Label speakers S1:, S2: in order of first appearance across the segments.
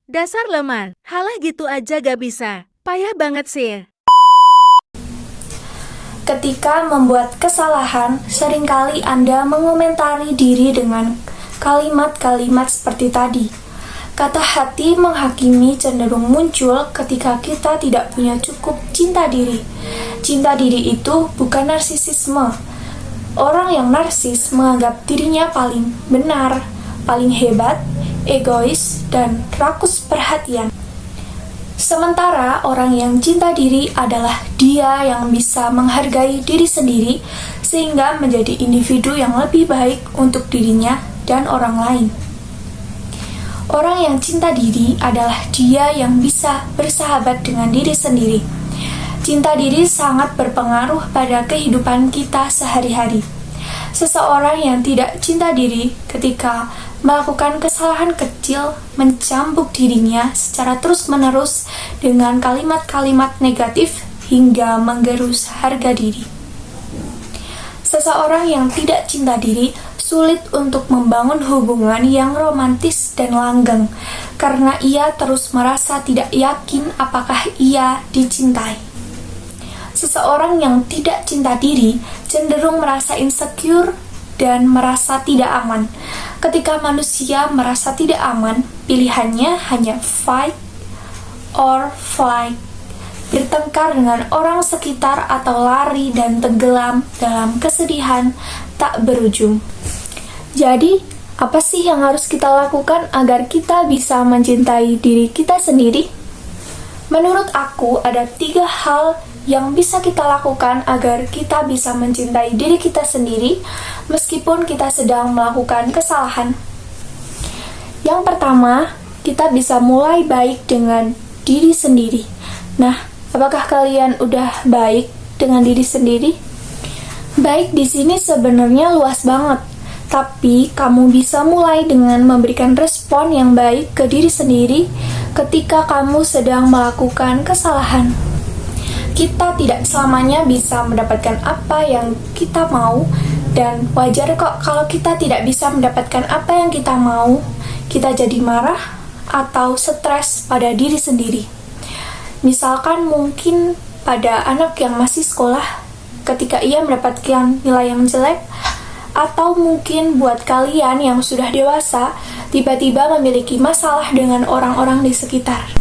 S1: Dasar lemar, halah gitu aja gak bisa. Payah banget sih.
S2: Ketika membuat kesalahan, seringkali Anda mengomentari diri dengan kalimat-kalimat seperti tadi. Kata hati menghakimi cenderung muncul ketika kita tidak punya cukup cinta diri. Cinta diri itu bukan narsisisme. Orang yang narsis menganggap dirinya paling benar, paling hebat, egois, dan rakus perhatian. Sementara orang yang cinta diri adalah dia yang bisa menghargai diri sendiri sehingga menjadi individu yang lebih baik untuk dirinya dan orang lain. Orang yang cinta diri adalah dia yang bisa bersahabat dengan diri sendiri. Cinta diri sangat berpengaruh pada kehidupan kita sehari-hari. Seseorang yang tidak cinta diri ketika melakukan kesalahan kecil mencambuk dirinya secara terus-menerus dengan kalimat-kalimat negatif hingga menggerus harga diri. Seseorang yang tidak cinta diri sulit untuk membangun hubungan yang romantis dan langgeng karena ia terus merasa tidak yakin apakah ia dicintai. Seseorang yang tidak cinta diri cenderung merasa insecure dan merasa tidak aman. Ketika manusia merasa tidak aman, pilihannya hanya fight or flight, bertengkar dengan orang sekitar atau lari dan tenggelam dalam kesedihan tak berujung. Jadi, apa sih yang harus kita lakukan agar kita bisa mencintai diri kita sendiri? Menurut aku, ada 3 hal yang bisa kita lakukan agar kita bisa mencintai diri kita sendiri meskipun kita sedang melakukan kesalahan. Yang pertama, kita bisa mulai baik dengan diri sendiri. Nah, apakah kalian udah baik dengan diri sendiri? Baik di sini sebenarnya luas banget, tapi kamu bisa mulai dengan memberikan respon yang baik ke diri sendiri ketika kamu sedang melakukan kesalahan. Kita tidak selamanya bisa mendapatkan apa yang kita mau, dan wajar kok kalau kita tidak bisa mendapatkan apa yang kita mau, kita jadi marah atau stres pada diri sendiri. Misalkan mungkin pada anak yang masih sekolah, ketika ia mendapatkan nilai yang jelek, atau mungkin buat kalian yang sudah dewasa, tiba-tiba memiliki masalah dengan orang-orang di sekitar.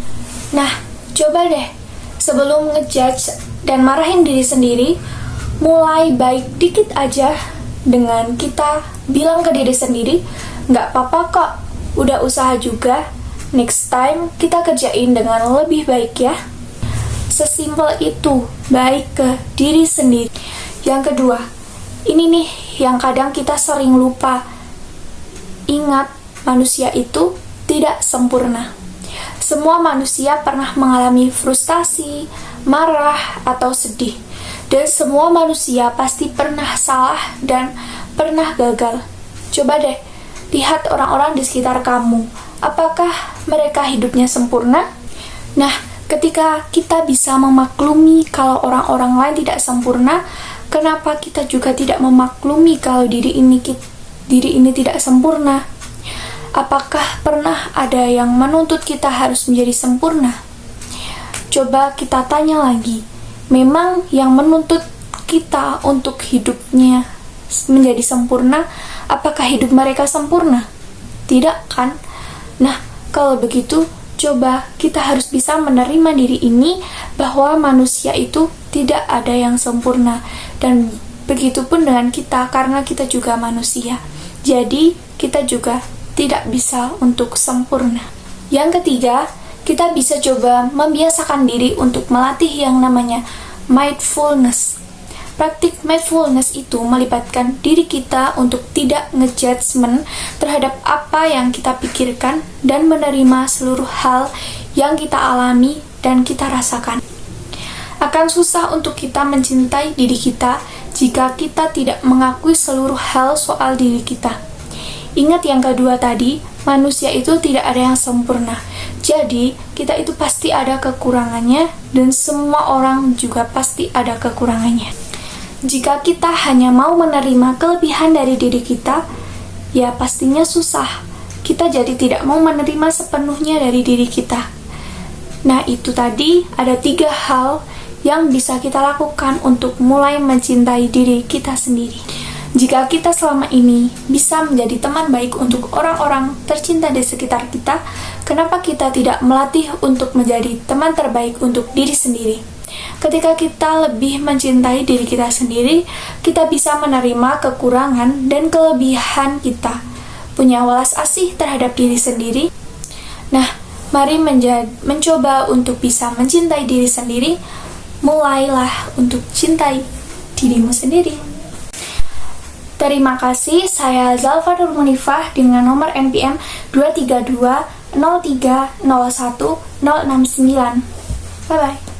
S2: Nah, coba deh, sebelum ngejudge dan marahin diri sendiri, mulai baik dikit aja dengan kita bilang ke diri sendiri, nggak apa-apa kok, udah usaha juga, next time kita kerjain dengan lebih baik ya. Sesimpel itu, baik ke diri sendiri. Yang kedua, ini nih yang kadang kita sering lupa. Ingat, manusia itu tidak sempurna. Semua manusia pernah mengalami frustasi, marah, atau sedih. Dan semua manusia pasti pernah salah dan pernah gagal. Coba deh, lihat orang-orang di sekitar kamu. Apakah mereka hidupnya sempurna? Nah, ketika kita bisa memaklumi kalau orang-orang lain tidak sempurna, kenapa kita juga tidak memaklumi kalau diri ini tidak sempurna? Apakah pernah ada yang menuntut kita harus menjadi sempurna? Coba kita tanya lagi, memang yang menuntut kita untuk hidupnya menjadi sempurna, apakah hidup mereka sempurna? Tidak kan? Nah, kalau begitu, coba kita harus bisa menerima diri ini bahwa manusia itu tidak ada yang sempurna. Dan begitupun dengan kita, karena kita juga manusia. Jadi, kita juga tidak bisa untuk sempurna. Yang ketiga, kita bisa coba membiasakan diri untuk melatih yang namanya mindfulness. Praktik mindfulness itu melibatkan diri kita untuk tidak ngejudgment terhadap apa yang kita pikirkan dan menerima seluruh hal yang kita alami dan kita rasakan. Akan susah untuk kita mencintai diri kita jika kita tidak mengakui seluruh hal soal diri kita. Ingat yang kedua tadi, manusia itu tidak ada yang sempurna. Jadi, kita itu pasti ada kekurangannya dan semua orang juga pasti ada kekurangannya. Jika kita hanya mau menerima kelebihan dari diri kita, ya pastinya susah. kita jadi tidak mau menerima sepenuhnya dari diri kita. Nah, itu tadi ada 3 hal yang bisa kita lakukan untuk mulai mencintai diri kita sendiri. Jika kita selama ini bisa menjadi teman baik untuk orang-orang tercinta di sekitar kita, kenapa kita tidak melatih untuk menjadi teman terbaik untuk diri sendiri? Ketika kita lebih mencintai diri kita sendiri, kita bisa menerima kekurangan dan kelebihan kita, punya welas asih terhadap diri sendiri. Nah, mari mencoba untuk bisa mencintai diri sendiri. Mulailah untuk cintai dirimu sendiri. Terima kasih, saya Zalfa Nurmunifah dengan nomor NPM 232 03 01 069. Bye-bye.